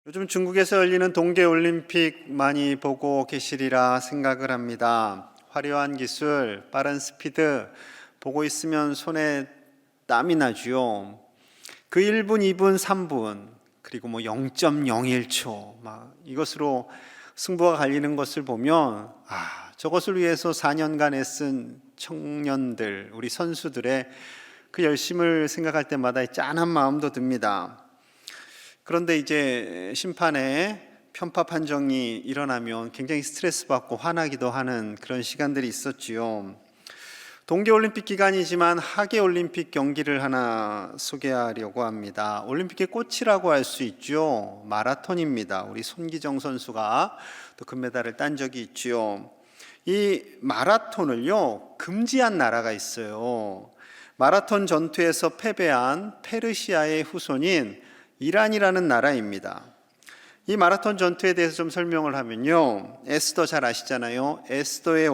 요즘 중국에서 열리는 동계올림픽 많이 보고 계시리라 생각을 합니다. 화려한 기술, 빠른 스피드, 보고 있으면 손에 땀이 나죠. 그 1분, 2분, 3분, 그리고 0.01초, 이것으로 승부가 갈리는 것을 보면, 저것을 위해서 4년간 애쓴 청년들, 우리 선수들의 그 열심을 생각할 때마다 짠한 마음도 듭니다. 그런데 이제 심판의 편파 판정이 일어나면 굉장히 스트레스 받고 화나기도 하는 그런 시간들이 있었지요. 동계올림픽 기간이지만 하계올림픽 경기를 하나 소개하려고 합니다. 올림픽의 꽃이라고 할 수 있죠. 마라톤입니다. 우리 손기정 선수가 또 금메달을 딴 적이 있지요. 이 마라톤을요, 금지한 나라가 있어요. 마라톤 전투에서 패배한 페르시아의 후손인 이란이라는 나라입니다. 이 마라톤 전투에 대해서 좀 설명을 하면요, 에스더 잘 아시잖아요. 에스더를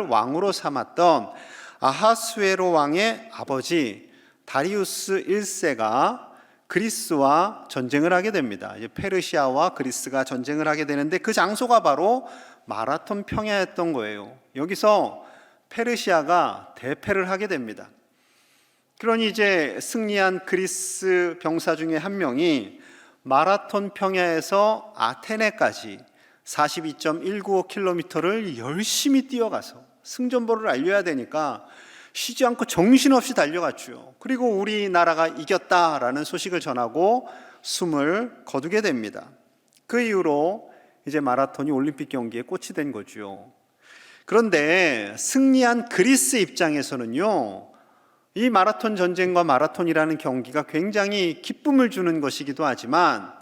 왕으로 삼았던 아하수에로 왕의 아버지 다리우스 1세가 그리스와 전쟁을 하게 됩니다. 이제 페르시아와 그리스가 전쟁을 하게 되는데 그 장소가 바로 마라톤 평야였던 거예요. 여기서 페르시아가 대패를 하게 됩니다. 그러니 이제 승리한 그리스 병사 중에 한 명이 마라톤 평야에서 아테네까지 42.195km를 열심히 뛰어가서 승전보를 알려야 되니까 쉬지 않고 정신없이 달려갔죠. 그리고 우리나라가 이겼다라는 소식을 전하고 숨을 거두게 됩니다. 그 이후로 이제 마라톤이 올림픽 경기의 꽃이 된 거죠. 그런데 승리한 그리스 입장에서는요, 이 마라톤 전쟁과 마라톤이라는 경기가 굉장히 기쁨을 주는 것이기도 하지만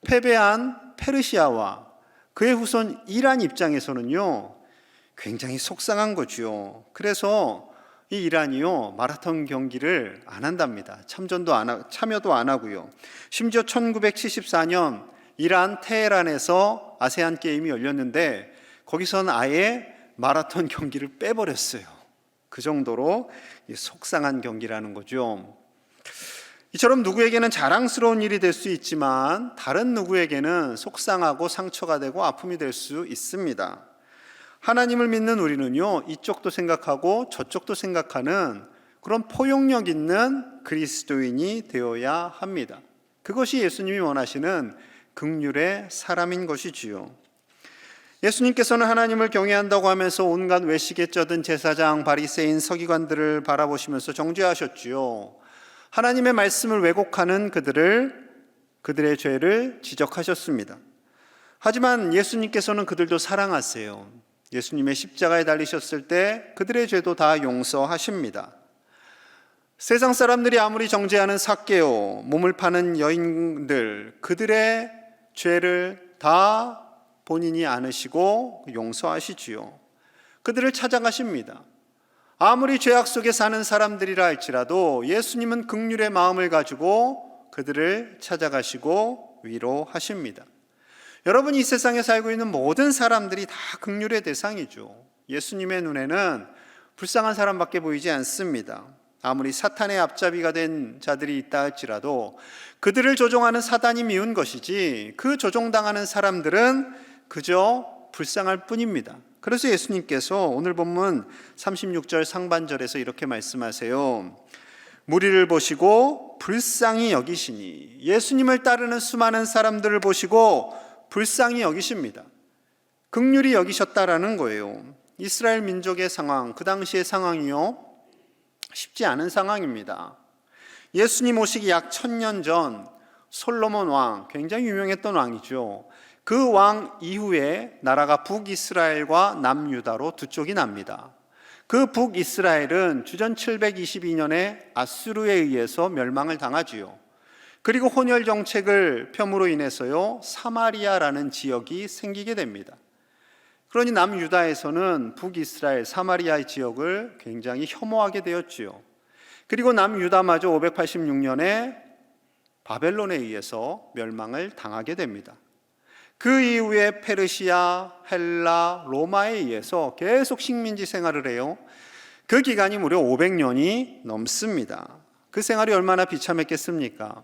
패배한 페르시아와 그의 후손 이란 입장에서는요, 굉장히 속상한 거죠. 그래서 이 이란이요, 마라톤 경기를 안 한답니다. 참여도 안 하고요. 심지어 1974년 이란 테헤란에서 아세안 게임이 열렸는데 거기선 아예 마라톤 경기를 빼버렸어요. 그 정도로 속상한 경기라는 거죠. 이처럼 누구에게는 자랑스러운 일이 될 수 있지만 다른 누구에게는 속상하고 상처가 되고 아픔이 될 수 있습니다. 하나님을 믿는 우리는요, 이쪽도 생각하고 저쪽도 생각하는 그런 포용력 있는 그리스도인이 되어야 합니다. 그것이 예수님이 원하시는 긍휼의 사람인 것이지요. 예수님께서는 하나님을 경외한다고 하면서 온갖 외식에 쩌든 제사장, 바리새인, 서기관들을 바라보시면서 정죄하셨지요. 하나님의 말씀을 왜곡하는 그들의 죄를 지적하셨습니다. 하지만 예수님께서는 그들도 사랑하세요. 예수님의 십자가에 달리셨을 때 그들의 죄도 다 용서하십니다. 세상 사람들이 아무리 정죄하는 삭개오, 몸을 파는 여인들, 그들의 죄를 다 본인이 안으시고 용서하시지요. 그들을 찾아가십니다. 아무리 죄악 속에 사는 사람들이라 할지라도 예수님은 긍휼의 마음을 가지고 그들을 찾아가시고 위로하십니다. 여러분, 이 세상에 살고 있는 모든 사람들이 다 긍휼의 대상이죠. 예수님의 눈에는 불쌍한 사람밖에 보이지 않습니다. 아무리 사탄의 앞잡이가 된 자들이 있다 할지라도 그들을 조종하는 사단이 미운 것이지 그 조종당하는 사람들은 그저 불쌍할 뿐입니다. 그래서 예수님께서 오늘 본문 36절 상반절에서 이렇게 말씀하세요. 무리를 보시고 불쌍히 여기시니, 예수님을 따르는 수많은 사람들을 보시고 불쌍히 여기십니다. 긍휼히 여기셨다라는 거예요. 이스라엘 민족의 상황, 그 당시의 상황이요, 쉽지 않은 상황입니다. 예수님 오시기 약 1000년 전 솔로몬 왕, 굉장히 유명했던 왕이죠. 그 왕 이후에 나라가 북이스라엘과 남유다로 두 쪽이 납니다. 그 북이스라엘은 주전 722년에 아수르에 의해서 멸망을 당하지요. 그리고 혼혈 정책을 펴므로 인해서요, 사마리아라는 지역이 생기게 됩니다. 그러니 남유다에서는 북이스라엘 사마리아의 지역을 굉장히 혐오하게 되었지요. 그리고 남유다마저 586년에 바벨론에 의해서 멸망을 당하게 됩니다. 그 이후에 페르시아, 헬라, 로마에 의해서 계속 식민지 생활을 해요. 그 기간이 무려 500년이 넘습니다. 그 생활이 얼마나 비참했겠습니까?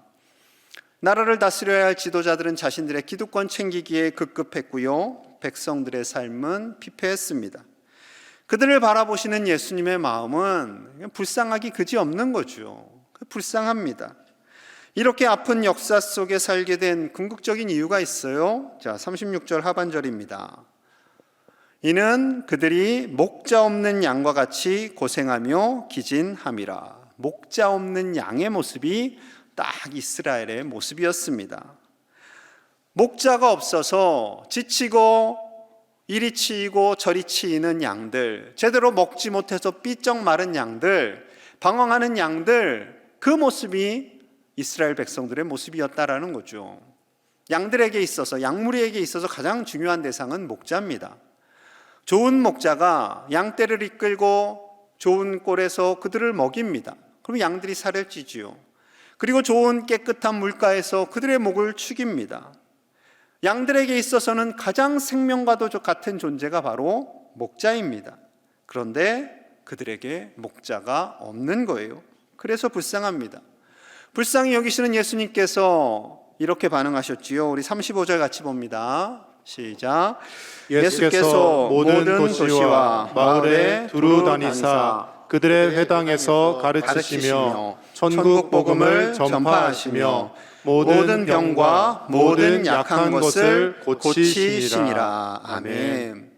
나라를 다스려야 할 지도자들은 자신들의 기득권 챙기기에 급급했고요. 백성들의 삶은 피폐했습니다. 그들을 바라보시는 예수님의 마음은 불쌍하기 그지없는 거죠. 불쌍합니다. 이렇게 아픈 역사 속에 살게 된 궁극적인 이유가 있어요. 자, 36절 하반절입니다. 이는 그들이 목자 없는 양과 같이 고생하며 기진함이라. 목자 없는 양의 모습이 딱 이스라엘의 모습이었습니다. 목자가 없어서 지치고 이리 치이고 저리 치이는 양들, 제대로 먹지 못해서 삐쩍 마른 양들, 방황하는 양들, 그 모습이 이스라엘 백성들의 모습이었다라는 거죠. 양들에게 있어서, 양무리에게 있어서 가장 중요한 대상은 목자입니다. 좋은 목자가 양떼를 이끌고 좋은 꼴에서 그들을 먹입니다. 그럼 양들이 살을 찌지요. 그리고 좋은 깨끗한 물가에서 그들의 목을 축입니다. 양들에게 있어서는 가장 생명과도 같은 존재가 바로 목자입니다. 그런데 그들에게 목자가 없는 거예요. 그래서 불쌍합니다. 불쌍히 여기시는 예수님께서 이렇게 반응하셨지요. 우리 35절 같이 봅니다. 시작. 예수께서 모든 도시와 마을에 두루 다니사 그들의 회당에서 가르치시며 천국 복음을 전파하시며 모든 병과 모든 약한 것을 고치시니라. 아멘.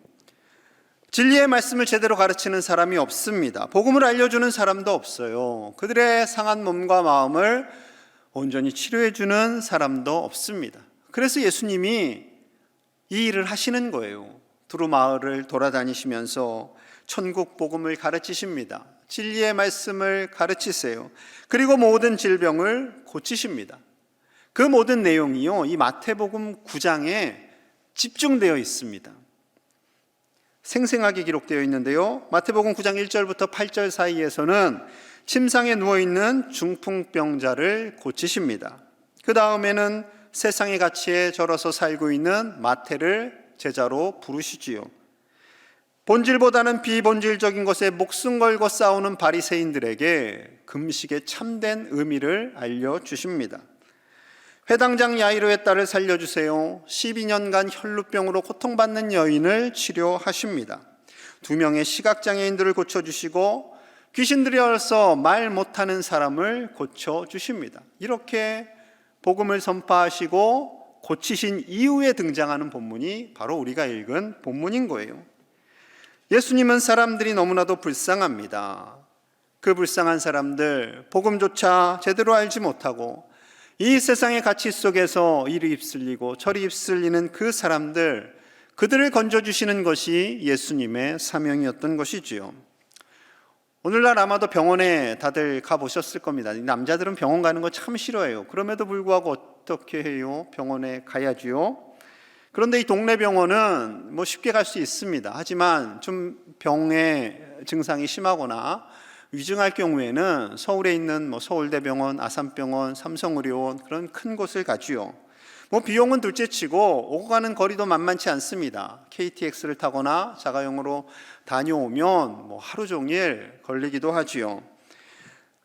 진리의 말씀을 제대로 가르치는 사람이 없습니다. 복음을 알려주는 사람도 없어요. 그들의 상한 몸과 마음을 온전히 치료해주는 사람도 없습니다. 그래서 예수님이 이 일을 하시는 거예요. 두루 마을을 돌아다니시면서 천국 복음을 가르치십니다. 진리의 말씀을 가르치세요. 그리고 모든 질병을 고치십니다. 그 모든 내용이요, 이 마태복음 9장에 집중되어 있습니다. 생생하게 기록되어 있는데요, 마태복음 9장 1절부터 8절 사이에서는 침상에 누워있는 중풍병자를 고치십니다. 그 다음에는 세상의 가치에 절어서 살고 있는 마태를 제자로 부르시지요. 본질보다는 비본질적인 것에 목숨 걸고 싸우는 바리새인들에게 금식의 참된 의미를 알려주십니다. 회당장 야이로의 딸을 살려주세요. 12년간 혈루병으로 고통받는 여인을 치료하십니다. 2명의 시각장애인들을 고쳐주시고 귀신들이 얼서 말 못하는 사람을 고쳐주십니다. 이렇게 복음을 선포하시고 고치신 이후에 등장하는 본문이 바로 우리가 읽은 본문인 거예요. 예수님은 사람들이 너무나도 불쌍합니다. 그 불쌍한 사람들, 복음조차 제대로 알지 못하고 이 세상의 가치 속에서 이리 휩쓸리고 저리 휩쓸리는 그 사람들, 그들을 건져주시는 것이 예수님의 사명이었던 것이지요. 오늘날 아마도 병원에 다들 가보셨을 겁니다. 남자들은 병원 가는 거 참 싫어해요. 그럼에도 불구하고 어떻게 해요? 병원에 가야지요. 그런데 이 동네 병원은 뭐 쉽게 갈 수 있습니다. 하지만 좀 병의 증상이 심하거나 위중할 경우에는 서울에 있는 서울대병원, 아산병원, 삼성의료원 그런 큰 곳을 가지요. 비용은 둘째치고 오고 가는 거리도 만만치 않습니다. KTX를 타거나 자가용으로 다녀오면 하루 종일 걸리기도 하지요.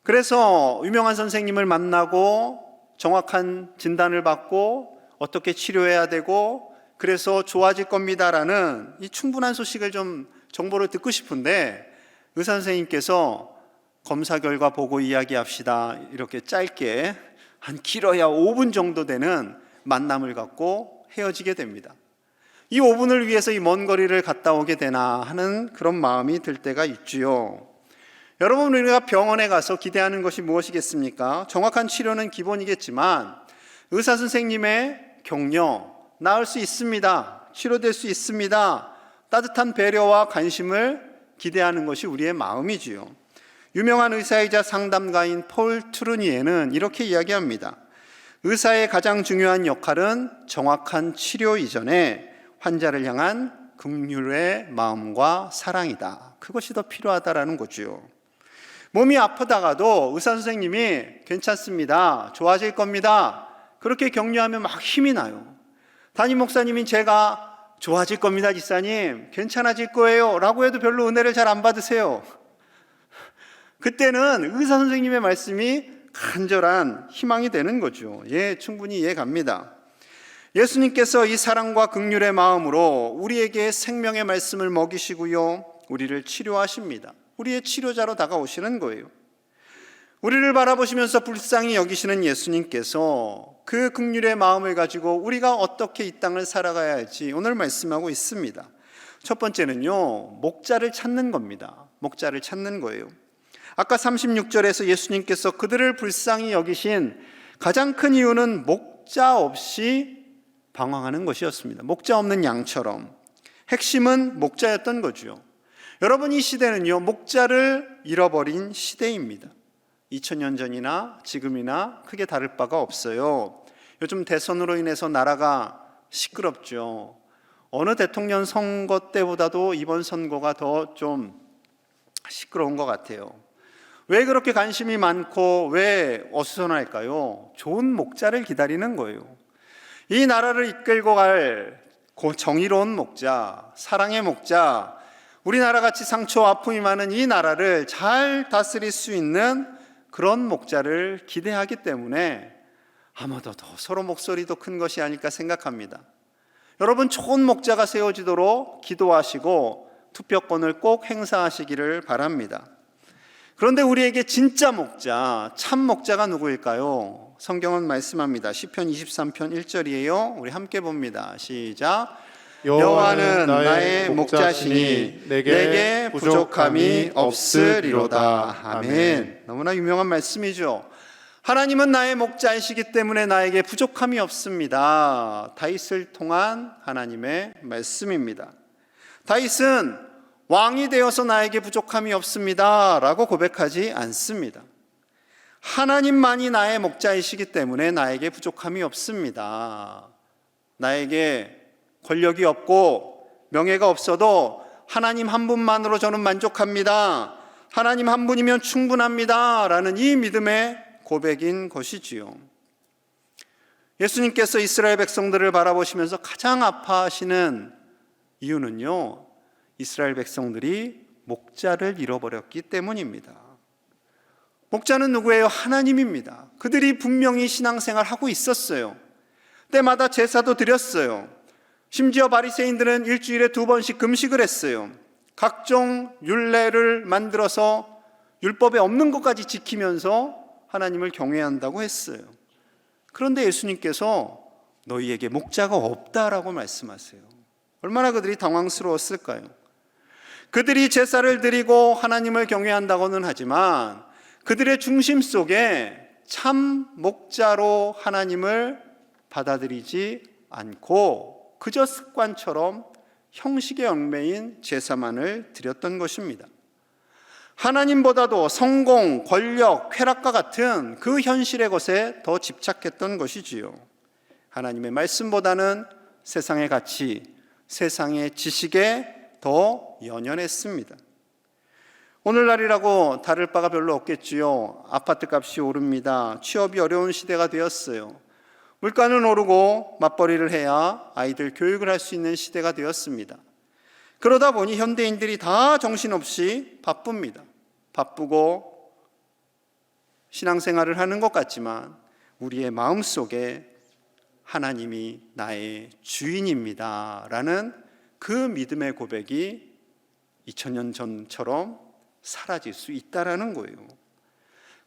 그래서 유명한 선생님을 만나고 정확한 진단을 받고 어떻게 치료해야 되고 그래서 좋아질 겁니다라는 이 충분한 소식을 좀 정보를 듣고 싶은데 의사 선생님께서 검사 결과 보고 이야기합시다. 이렇게 짧게 한 길어야 5분 정도 되는 만남을 갖고 헤어지게 됩니다. 이 5분을 위해서 이 먼 거리를 갔다 오게 되나 하는 그런 마음이 들 때가 있지요. 여러분, 우리가 병원에 가서 기대하는 것이 무엇이겠습니까? 정확한 치료는 기본이겠지만 의사 선생님의 격려, 나을 수 있습니다. 치료될 수 있습니다. 따뜻한 배려와 관심을 기대하는 것이 우리의 마음이지요. 유명한 의사이자 상담가인 폴 트루니에는 이렇게 이야기합니다. 의사의 가장 중요한 역할은 정확한 치료 이전에 환자를 향한 긍휼의 마음과 사랑이다. 그것이 더 필요하다라는 거죠. 몸이 아프다가도 의사 선생님이 괜찮습니다. 좋아질 겁니다. 그렇게 격려하면 막 힘이 나요. 담임 목사님이 제가 좋아질 겁니다, 지사님. 괜찮아질 거예요. 라고 해도 별로 은혜를 잘 안 받으세요. 그때는 의사 선생님의 말씀이 간절한 희망이 되는 거죠. 예, 충분히 이해 갑니다. 예수님께서 이 사랑과 긍휼의 마음으로 우리에게 생명의 말씀을 먹이시고요, 우리를 치료하십니다. 우리의 치료자로 다가오시는 거예요. 우리를 바라보시면서 불쌍히 여기시는 예수님께서 그 긍휼의 마음을 가지고 우리가 어떻게 이 땅을 살아가야 할지 오늘 말씀하고 있습니다. 첫 번째는요, 목자를 찾는 겁니다. 목자를 찾는 거예요. 아까 36절에서 예수님께서 그들을 불쌍히 여기신 가장 큰 이유는 목자 없이 방황하는 것이었습니다. 목자 없는 양처럼. 핵심은 목자였던 거죠. 여러분, 이 시대는요, 목자를 잃어버린 시대입니다. 2000년 전이나 지금이나 크게 다를 바가 없어요. 요즘 대선으로 인해서 나라가 시끄럽죠. 어느 대통령 선거 때보다도 이번 선거가 더 좀 시끄러운 것 같아요. 왜 그렇게 관심이 많고 왜 어수선할까요? 좋은 목자를 기다리는 거예요. 이 나라를 이끌고 갈 정의로운 목자, 사랑의 목자, 우리나라같이 상처와 아픔이 많은 이 나라를 잘 다스릴 수 있는 그런 목자를 기대하기 때문에 아마도 더 서로 목소리도 큰 것이 아닐까 생각합니다. 여러분, 좋은 목자가 세워지도록 기도하시고 투표권을 꼭 행사하시기를 바랍니다. 그런데 우리에게 진짜 목자, 참 목자가 누구일까요? 성경은 말씀합니다. 시편 23편 1절이에요. 우리 함께 봅니다. 시작. 여호와는 나의 목자시니 내게 부족함이 없으리로다. 아멘. 너무나 유명한 말씀이죠. 하나님은 나의 목자이시기 때문에 나에게 부족함이 없습니다. 다윗을 통한 하나님의 말씀입니다. 다윗은 왕이 되어서 나에게 부족함이 없습니다 라고 고백하지 않습니다. 하나님만이 나의 목자이시기 때문에 나에게 부족함이 없습니다. 나에게 권력이 없고 명예가 없어도 하나님 한 분만으로 저는 만족합니다. 하나님 한 분이면 충분합니다 라는 이 믿음의 고백인 것이지요. 예수님께서 이스라엘 백성들을 바라보시면서 가장 아파하시는 이유는요, 이스라엘 백성들이 목자를 잃어버렸기 때문입니다. 목자는 누구예요? 하나님입니다. 그들이 분명히 신앙생활 하고 있었어요. 때마다 제사도 드렸어요. 심지어 바리새인들은 일주일에 2번씩 금식을 했어요. 각종 율례를 만들어서 율법에 없는 것까지 지키면서 하나님을 경외한다고 했어요. 그런데 예수님께서 너희에게 목자가 없다라고 말씀하세요. 얼마나 그들이 당황스러웠을까요? 그들이 제사를 드리고 하나님을 경외한다고는 하지만 그들의 중심 속에 참 목자로 하나님을 받아들이지 않고 그저 습관처럼 형식에 얽매인 제사만을 드렸던 것입니다. 하나님보다도 성공, 권력, 쾌락과 같은 그 현실의 것에 더 집착했던 것이지요. 하나님의 말씀보다는 세상의 가치, 세상의 지식에 더 연연했습니다. 오늘날이라고 다를 바가 별로 없겠지요. 아파트 값이 오릅니다. 취업이 어려운 시대가 되었어요. 물가는 오르고 맞벌이를 해야 아이들 교육을 할 수 있는 시대가 되었습니다. 그러다 보니 현대인들이 다 정신없이 바쁩니다. 바쁘고 신앙생활을 하는 것 같지만 우리의 마음속에 하나님이 나의 주인입니다 라는 그 믿음의 고백이 2000년 전처럼 사라질 수 있다라는 거예요.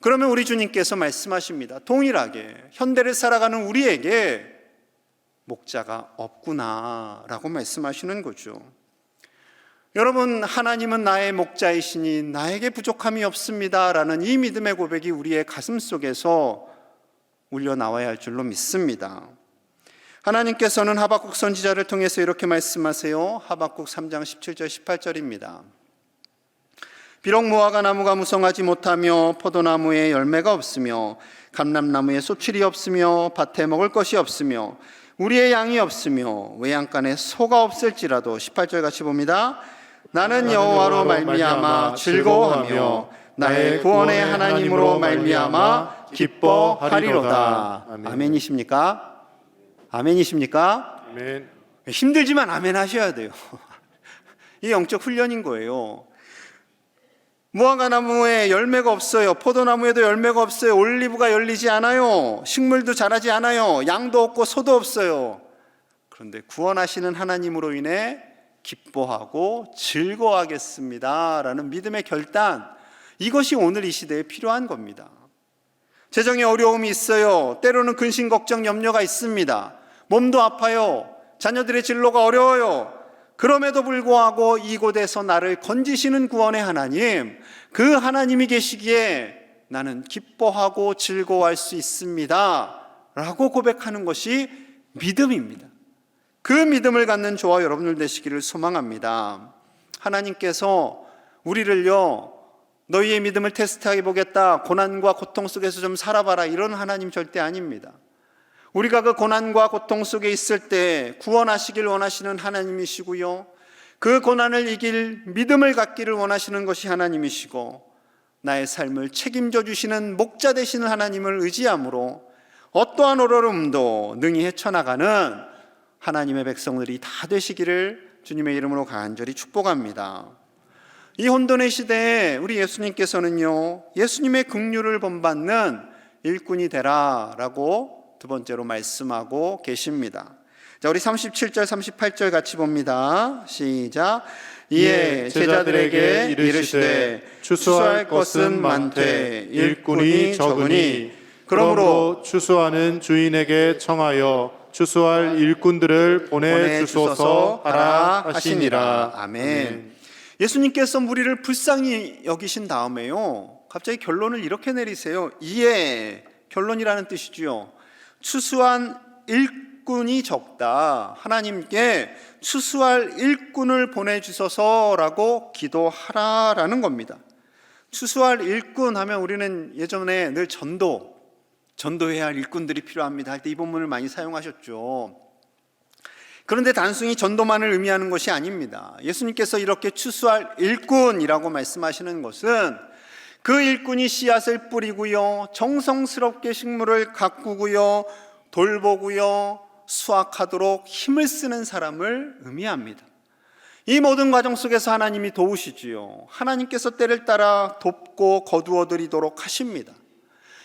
그러면 우리 주님께서 말씀하십니다. 동일하게 현대를 살아가는 우리에게 목자가 없구나 라고 말씀하시는 거죠. 여러분, 하나님은 나의 목자이시니 나에게 부족함이 없습니다 라는 이 믿음의 고백이 우리의 가슴 속에서 울려 나와야 할 줄로 믿습니다. 하나님께서는 하박국 선지자를 통해서 이렇게 말씀하세요. 하박국 3장 17절 18절입니다. 비록 무화과 나무가 무성하지 못하며 포도나무에 열매가 없으며 감람나무에 소출이 없으며 밭에 먹을 것이 없으며 우리의 양이 없으며 외양간에 소가 없을지라도 18절 같이 봅니다. 나는 여호와로 말미암아 즐거워하며 나의 구원의 하나님으로 말미암아 기뻐하리로다. 아멘이십니까? 아멘이십니까? 아멘. 힘들지만 아멘 하셔야 돼요. 이게 영적 훈련인 거예요. 무화과 나무에 열매가 없어요. 포도나무에도 열매가 없어요. 올리브가 열리지 않아요. 식물도 자라지 않아요. 양도 없고 소도 없어요. 그런데 구원하시는 하나님으로 인해 기뻐하고 즐거워하겠습니다 라는 믿음의 결단, 이것이 오늘 이 시대에 필요한 겁니다. 재정에 어려움이 있어요. 때로는 근심, 걱정, 염려가 있습니다. 몸도 아파요. 자녀들의 진로가 어려워요. 그럼에도 불구하고 이곳에서 나를 건지시는 구원의 하나님, 그 하나님이 계시기에 나는 기뻐하고 즐거워할 수 있습니다 라고 고백하는 것이 믿음입니다. 그 믿음을 갖는 저와 여러분들 되시기를 소망합니다. 하나님께서 우리를요, 너희의 믿음을 테스트해 보겠다, 고난과 고통 속에서 좀 살아봐라, 이런 하나님 절대 아닙니다. 우리가 그 고난과 고통 속에 있을 때 구원하시길 원하시는 하나님이시고요, 그 고난을 이길 믿음을 갖기를 원하시는 것이 하나님이시고, 나의 삶을 책임져 주시는 목자 되시는 하나님을 의지함으로 어떠한 어려움도 능히 헤쳐나가는 하나님의 백성들이 다 되시기를 주님의 이름으로 간절히 축복합니다. 이 혼돈의 시대에 우리 예수님께서는요, 예수님의 긍휼을 본받는 일꾼이 되라 라고 두 번째로 말씀하고 계십니다. 자, 우리 37절 38절 같이 봅니다. 시작. 이에 제자들에게 이르시되 추수할 것은 많되 일꾼이 적으니 그러므로 추수하는 주인에게 청하여 추수할 일꾼들을 보내주소서 하라 하시니라. 아멘. 예수님께서 무리를 불쌍히 여기신 다음에요, 갑자기 결론을 이렇게 내리세요. 이에, 결론이라는 뜻이지요. 추수한 일꾼이 적다. 하나님께 추수할 일꾼을 보내주소서라고 기도하라라는 겁니다. 추수할 일꾼 하면 우리는 예전에 늘 전도해야 할 일꾼들이 필요합니다 할 때 이 본문을 많이 사용하셨죠. 그런데 단순히 전도만을 의미하는 것이 아닙니다. 예수님께서 이렇게 추수할 일꾼이라고 말씀하시는 것은 그 일꾼이 씨앗을 뿌리고요, 정성스럽게 식물을 가꾸고요, 돌보고요, 수확하도록 힘을 쓰는 사람을 의미합니다. 이 모든 과정 속에서 하나님이 도우시지요. 하나님께서 때를 따라 돕고 거두어드리도록 하십니다.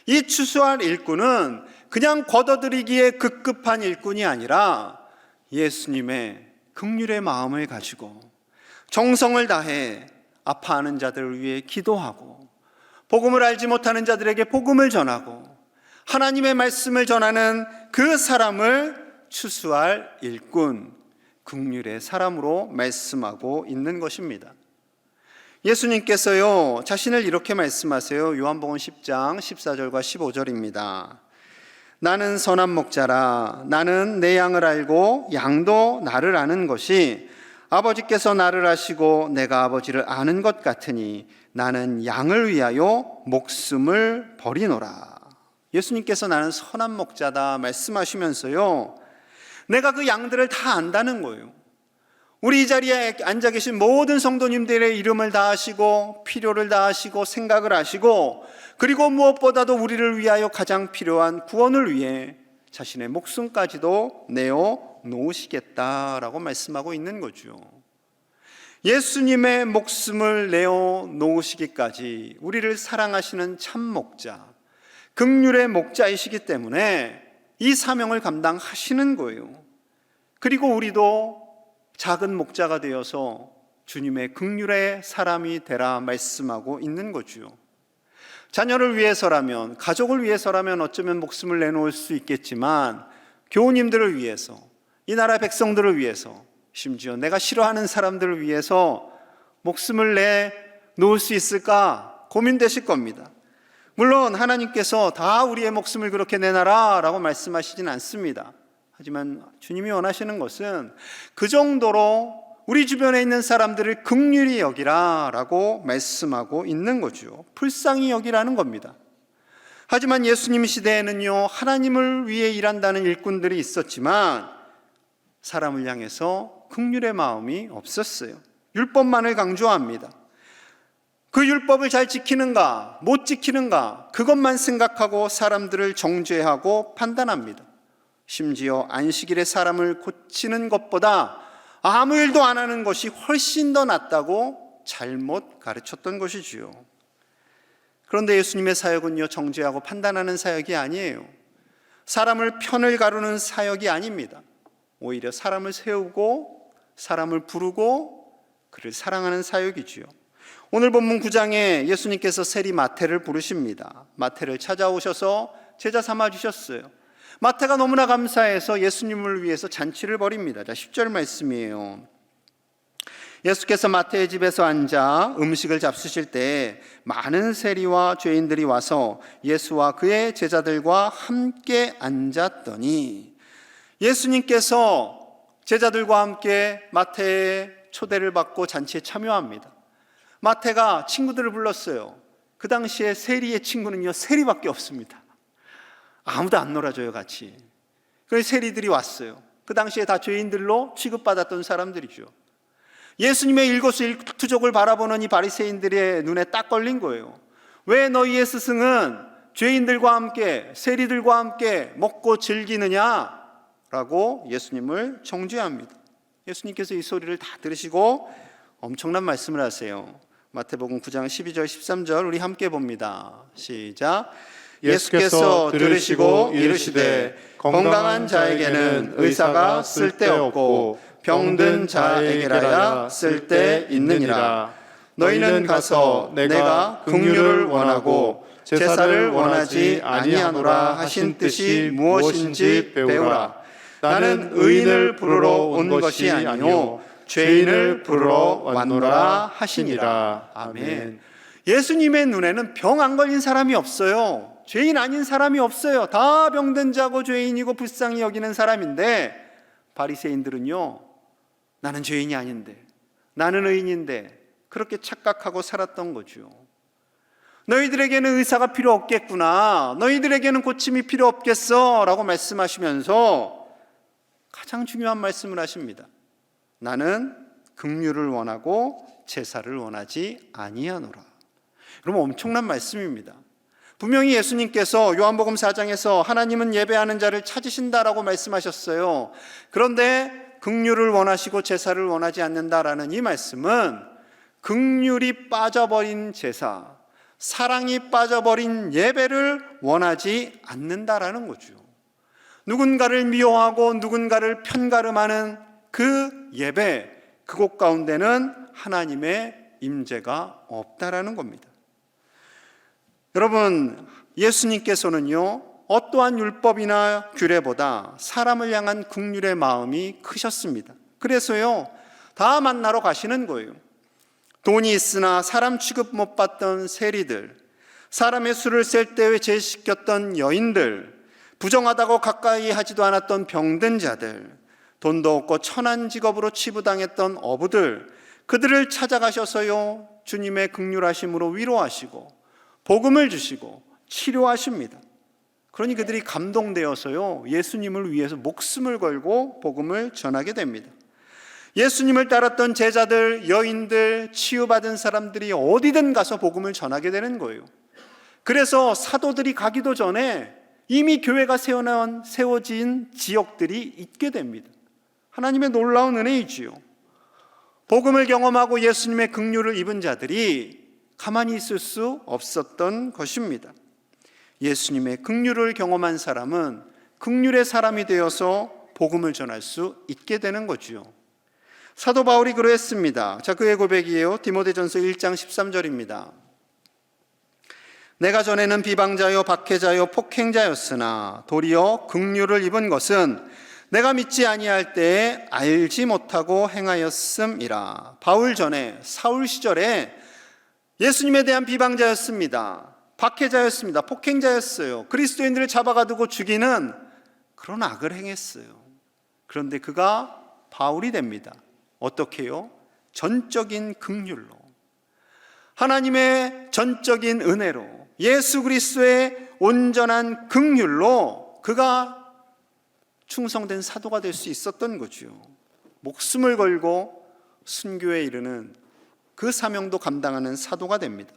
이 추수할 일꾼은 그냥 거둬들이기에 급급한 일꾼이 아니라 예수님의 긍휼의 마음을 가지고 정성을 다해 아파하는 자들을 위해 기도하고, 복음을 알지 못하는 자들에게 복음을 전하고, 하나님의 말씀을 전하는 그 사람을 추수할 일꾼, 긍휼의 사람으로 말씀하고 있는 것입니다. 예수님께서요, 자신을 이렇게 말씀하세요. 요한복음 10장 14절과 15절입니다. 나는 선한 목자라. 나는 내 양을 알고 양도 나를 아는 것이 아버지께서 나를 아시고 내가 아버지를 아는 것 같으니 나는 양을 위하여 목숨을 버리노라. 예수님께서 나는 선한 목자다 말씀하시면서요, 내가 그 양들을 다 안다는 거예요. 우리 이 자리에 앉아 계신 모든 성도님들의 이름을 다 아시고 필요를 다 아시고 생각을 아시고, 그리고 무엇보다도 우리를 위하여 가장 필요한 구원을 위해 자신의 목숨까지도 내어 놓으시겠다라고 말씀하고 있는 거죠. 예수님의 목숨을 내어 놓으시기까지 우리를 사랑하시는 참 목자, 긍휼의 목자이시기 때문에 이 사명을 감당하시는 거예요. 그리고 우리도 작은 목자가 되어서 주님의 긍휼의 사람이 되라 말씀하고 있는 거죠. 자녀를 위해서라면, 가족을 위해서라면 어쩌면 목숨을 내놓을 수 있겠지만, 교우님들을 위해서, 이 나라 백성들을 위해서, 심지어 내가 싫어하는 사람들을 위해서 목숨을 내놓을 수 있을까 고민되실 겁니다. 물론 하나님께서 다 우리의 목숨을 그렇게 내놔라 라고 말씀하시진 않습니다. 하지만 주님이 원하시는 것은 그 정도로 우리 주변에 있는 사람들을 긍휼히 여기라 라고 말씀하고 있는 거죠. 불쌍히 여기라는 겁니다. 하지만 예수님 시대에는요, 하나님을 위해 일한다는 일꾼들이 있었지만 사람을 향해서 긍휼의 마음이 없었어요. 율법만을 강조합니다. 그 율법을 잘 지키는가 못 지키는가 그것만 생각하고 사람들을 정죄하고 판단합니다. 심지어 안식일에 사람을 고치는 것보다 아무 일도 안 하는 것이 훨씬 더 낫다고 잘못 가르쳤던 것이지요. 그런데 예수님의 사역은요, 정죄하고 판단하는 사역이 아니에요. 사람을 편을 가르는 사역이 아닙니다. 오히려 사람을 세우고 사람을 부르고 그를 사랑하는 사역이지요. 오늘 본문 9장에 예수님께서 세리 마태를 부르십니다. 마태를 찾아오셔서 제자 삼아 주셨어요. 마태가 너무나 감사해서 예수님을 위해서 잔치를 벌입니다. 자, 10절 말씀이에요. 예수께서 마태의 집에서 앉아 음식을 잡수실 때 많은 세리와 죄인들이 와서 예수와 그의 제자들과 함께 앉았더니, 예수님께서 제자들과 함께 마태의 초대를 받고 잔치에 참여합니다. 마태가 친구들을 불렀어요. 그 당시에 세리의 친구는요, 세리밖에 없습니다. 아무도 안 놀아줘요, 같이. 그래서 세리들이 왔어요. 그 당시에 다 죄인들로 취급받았던 사람들이죠. 예수님의 일거수일투족을 바라보는 이 바리새인들의 눈에 딱 걸린 거예요. 왜 너희의 스승은 죄인들과 함께 세리들과 함께 먹고 즐기느냐? 라고 예수님을 정죄합니다. 예수님께서 이 소리를 다 들으시고 엄청난 말씀을 하세요. 마태복음 9장 12절 13절 우리 함께 봅니다. 시작. 예수께서 들으시고 이르시되 건강한 자에게는 의사가 쓸데없고 병든 자에게라야 쓸데있느니라. 너희는 가서 내가 긍휼을 원하고 제사를 원하지 아니하노라 하신 뜻이 무엇인지 배우라. 나는 의인을 부르러 온 것이 아니요 죄인을 부르러 왔노라 하시니라. 아멘. 예수님의 눈에는 병 안 걸린 사람이 없어요. 죄인 아닌 사람이 없어요. 다 병든 자고 죄인이고 불쌍히 여기는 사람인데, 바리새인들은요, 나는 죄인이 아닌데, 나는 의인인데 그렇게 착각하고 살았던 거죠. 너희들에게는 의사가 필요 없겠구나, 너희들에게는 고침이 필요 없겠어 라고 말씀하시면서 가장 중요한 말씀을 하십니다. 나는 긍휼을 원하고 제사를 원하지 아니하노라. 여러분, 엄청난 말씀입니다. 분명히 예수님께서 요한복음 4장에서 하나님은 예배하는 자를 찾으신다라고 말씀하셨어요. 그런데 긍휼을 원하시고 제사를 원하지 않는다라는 이 말씀은 긍휼이 빠져버린 제사, 사랑이 빠져버린 예배를 원하지 않는다라는 거죠. 누군가를 미워하고 누군가를 편가름하는 그 예배, 그곳 가운데는 하나님의 임재가 없다라는 겁니다. 여러분, 예수님께서는요, 어떠한 율법이나 규례보다 사람을 향한 긍휼의 마음이 크셨습니다. 그래서요, 다 만나러 가시는 거예요. 돈이 있으나 사람 취급 못 받던 세리들, 사람의 술을 셀 때 제시켰던 여인들, 부정하다고 가까이 하지도 않았던 병든 자들, 돈도 없고 천한 직업으로 치부당했던 어부들, 그들을 찾아가셔서요, 주님의 긍휼하심으로 위로하시고 복음을 주시고 치료하십니다. 그러니 그들이 감동되어서요, 예수님을 위해서 목숨을 걸고 복음을 전하게 됩니다. 예수님을 따랐던 제자들, 여인들, 치유받은 사람들이 어디든 가서 복음을 전하게 되는 거예요. 그래서 사도들이 가기도 전에 이미 교회가 세워진 지역들이 있게 됩니다. 하나님의 놀라운 은혜이지요. 복음을 경험하고 예수님의 긍휼을 입은 자들이 가만히 있을 수 없었던 것입니다. 예수님의 긍휼을 경험한 사람은 긍휼의 사람이 되어서 복음을 전할 수 있게 되는 거지요. 사도 바울이 그러했습니다. 자, 그의 고백이에요. 디모데전서 1장 13절입니다. 내가 전에는 비방자요 박해자요 폭행자였으나 도리어 긍휼을 입은 것은 내가 믿지 아니할 때에 알지 못하고 행하였음이라. 바울 전에 사울 시절에 예수님에 대한 비방자였습니다. 박해자였습니다. 폭행자였어요. 그리스도인들을 잡아가두고 죽이는 그런 악을 행했어요. 그런데 그가 바울이 됩니다. 어떻게요? 전적인 긍휼로, 하나님의 전적인 은혜로, 예수 그리스도의 온전한 긍휼로 그가 충성된 사도가 될 수 있었던 거죠. 목숨을 걸고 순교에 이르는 그 사명도 감당하는 사도가 됩니다.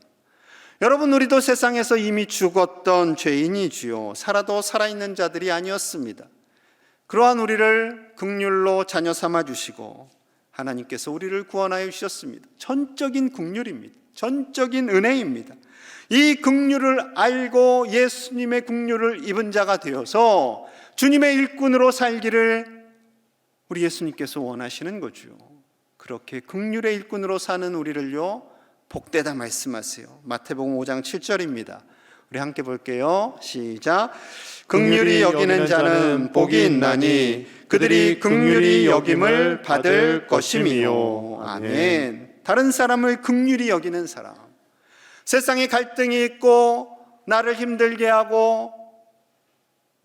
여러분, 우리도 세상에서 이미 죽었던 죄인이지요. 살아도 살아있는 자들이 아니었습니다. 그러한 우리를 긍휼로 자녀 삼아 주시고 하나님께서 우리를 구원하여 주셨습니다. 전적인 긍휼입니다. 전적인 은혜입니다. 이 긍휼을 알고 예수님의 긍휼을 입은 자가 되어서 주님의 일꾼으로 살기를 우리 예수님께서 원하시는 거죠. 그렇게 긍휼의 일꾼으로 사는 우리를요 복되다 말씀하세요. 마태복음 5장 7절입니다. 우리 함께 볼게요. 시작. 긍휼히 여기는 자는 복이 있나니 그들이 긍휼히 여김을 받을 것임이요. 아멘. 다른 사람을 긍휼히 여기는 사람, 세상에 갈등이 있고 나를 힘들게 하고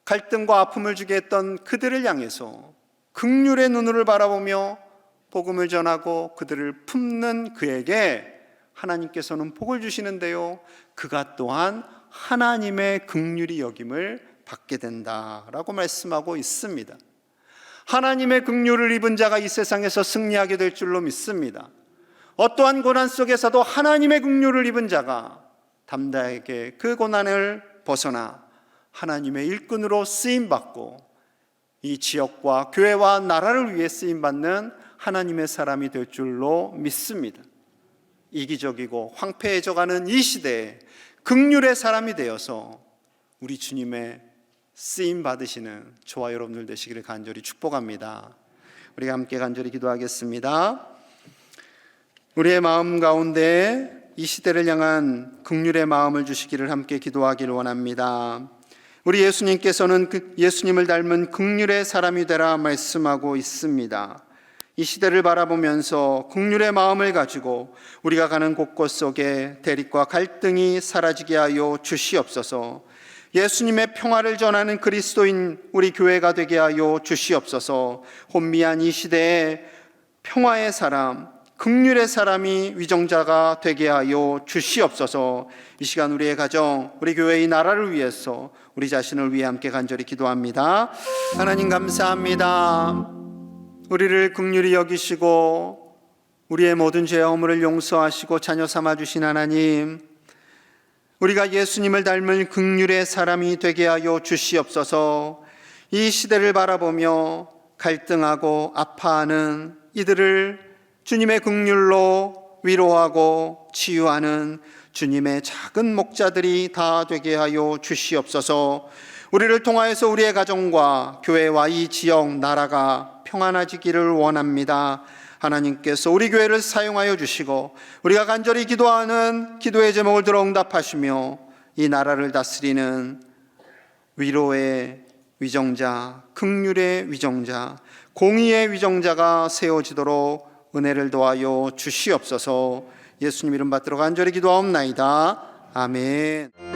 갈등과 아픔을 주게 했던 그들을 향해서 긍휼의 눈으로 바라보며 복음을 전하고 그들을 품는 그에게 하나님께서는 복을 주시는데요, 그가 또한 하나님의 긍휼히 여김을 받게 된다라고 말씀하고 있습니다. 하나님의 긍휼을 입은 자가 이 세상에서 승리하게 될 줄로 믿습니다. 어떠한 고난 속에서도 하나님의 긍휼을 입은 자가 담대하게 그 고난을 벗어나 하나님의 일꾼으로 쓰임받고 이 지역과 교회와 나라를 위해 쓰임받는 하나님의 사람이 될 줄로 믿습니다. 이기적이고 황폐해져가는 이 시대에 긍휼의 사람이 되어서 우리 주님의 쓰임받으시는 저와 여러분들 되시기를 간절히 축복합니다. 우리가 함께 간절히 기도하겠습니다. 우리의 마음 가운데 이 시대를 향한 긍휼의 마음을 주시기를 함께 기도하기를 원합니다. 우리 예수님께서는 예수님을 닮은 긍휼의 사람이 되라 말씀하고 있습니다. 이 시대를 바라보면서 긍휼의 마음을 가지고 우리가 가는 곳곳 속에 대립과 갈등이 사라지게 하여 주시옵소서. 예수님의 평화를 전하는 그리스도인 우리 교회가 되게 하여 주시옵소서. 혼미한 이 시대에 평화의 사람, 긍휼의 사람이 위정자가 되게 하여 주시옵소서. 이 시간 우리의 가정, 우리 교회의 나라를 위해서 우리 자신을 위해 함께 간절히 기도합니다. 하나님 감사합니다. 우리를 긍휼히 여기시고 우리의 모든 죄와 허물을 용서하시고 자녀 삼아주신 하나님, 우리가 예수님을 닮은 긍휼의 사람이 되게 하여 주시옵소서. 이 시대를 바라보며 갈등하고 아파하는 이들을 주님의 긍휼로 위로하고 치유하는 주님의 작은 목자들이 다 되게 하여 주시옵소서. 우리를 통하여서 우리의 가정과 교회와 이 지역 나라가 평안해지기를 원합니다. 하나님께서 우리 교회를 사용하여 주시고 우리가 간절히 기도하는 기도의 제목을 들어 응답하시며 이 나라를 다스리는 위로의 위정자, 긍휼의 위정자, 공의의 위정자가 세워지도록 은혜를 도하여 주시옵소서. 예수님 이름 받들어 간절히 기도하옵나이다. 아멘.